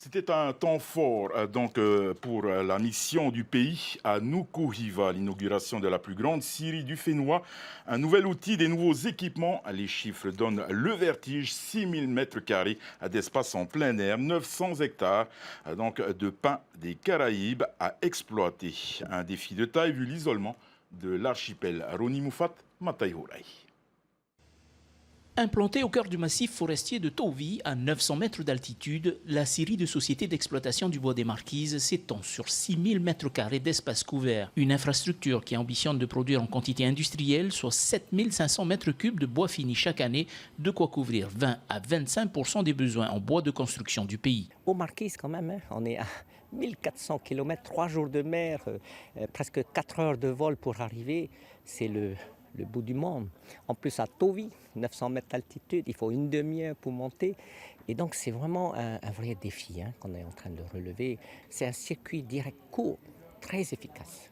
C'était un temps fort pour la mission du pays à Nukuhiva, l'inauguration de la plus grande scierie du Fénois. Un nouvel outil, des nouveaux équipements. Les chiffres donnent le vertige. 6000 mètres carrés d'espace en plein air, 900 hectares de pins des Caraïbes à exploiter. Un défi de taille vu l'isolement de l'archipel Roni Moufat Mataihorai. Implantée au cœur du massif forestier de Tovi, à 900 mètres d'altitude, la scierie de sociétés d'exploitation du bois des Marquises s'étend sur 6000 mètres carrés d'espace couvert. Une infrastructure qui ambitionne de produire en quantité industrielle, soit 7500 mètres cubes de bois fini chaque année, de quoi couvrir 20 à 25% des besoins en bois de construction du pays. Aux Marquises quand même, on est à 1400 km, 3 jours de mer, presque 4 heures de vol pour arriver. C'est le bout du monde. En plus à Tovi, 900 mètres d'altitude, il faut une demi-heure pour monter. Et donc c'est vraiment un vrai défi qu'on est en train de relever. C'est un circuit direct court, très efficace.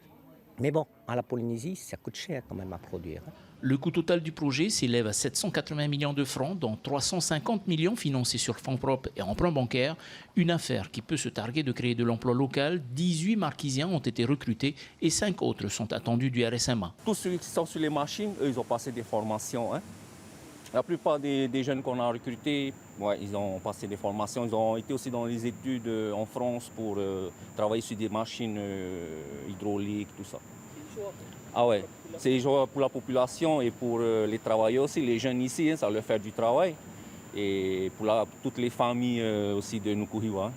Mais bon, à la Polynésie, ça coûte cher quand même à produire. Le coût total du projet s'élève à 780 millions de francs, dont 350 millions financés sur fonds propres et emprunts bancaires. Une affaire qui peut se targuer de créer de l'emploi local. 18 Marquisiens ont été recrutés et 5 autres sont attendus du RSMA. Tous ceux qui sont sur les machines, eux, ils ont passé des formations. La plupart des jeunes qu'on a recrutés, ils ont passé des formations. Ils ont été aussi dans les études en France pour travailler sur des machines hydrauliques, tout ça. Ah ouais, c'est pour la population et pour les travailleurs aussi, les jeunes ici, ça leur fait du travail. Et pour toutes les familles aussi de Nukuhiva.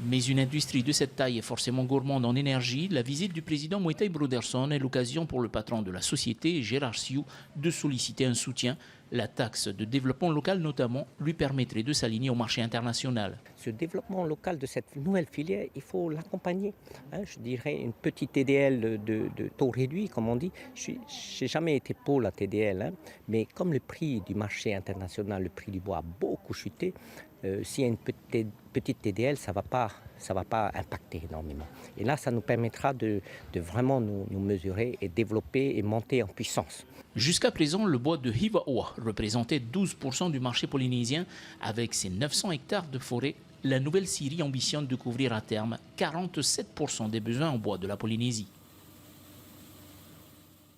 Mais une industrie de cette taille est forcément gourmande en énergie. La visite du président Moitai Broderson est l'occasion pour le patron de la société, Gérard Sioux, de solliciter un soutien. La taxe de développement local notamment lui permettrait de s'aligner au marché international. Ce développement local de cette nouvelle filière, il faut l'accompagner. Je dirais une petite TDL de taux réduit, comme on dit. Je n'ai jamais été pour la TDL, mais comme le prix du marché international, le prix du bois a beaucoup chuté, s'il y a une petite TDL, ça va pas impacter énormément. Et là, ça nous permettra de vraiment nous mesurer et développer et monter en puissance. Jusqu'à présent, le bois de Hivaoa représentait 12% du marché polynésien. Avec ses 900 hectares de forêt, la nouvelle scierie ambitionne de couvrir à terme 47% des besoins en bois de la Polynésie.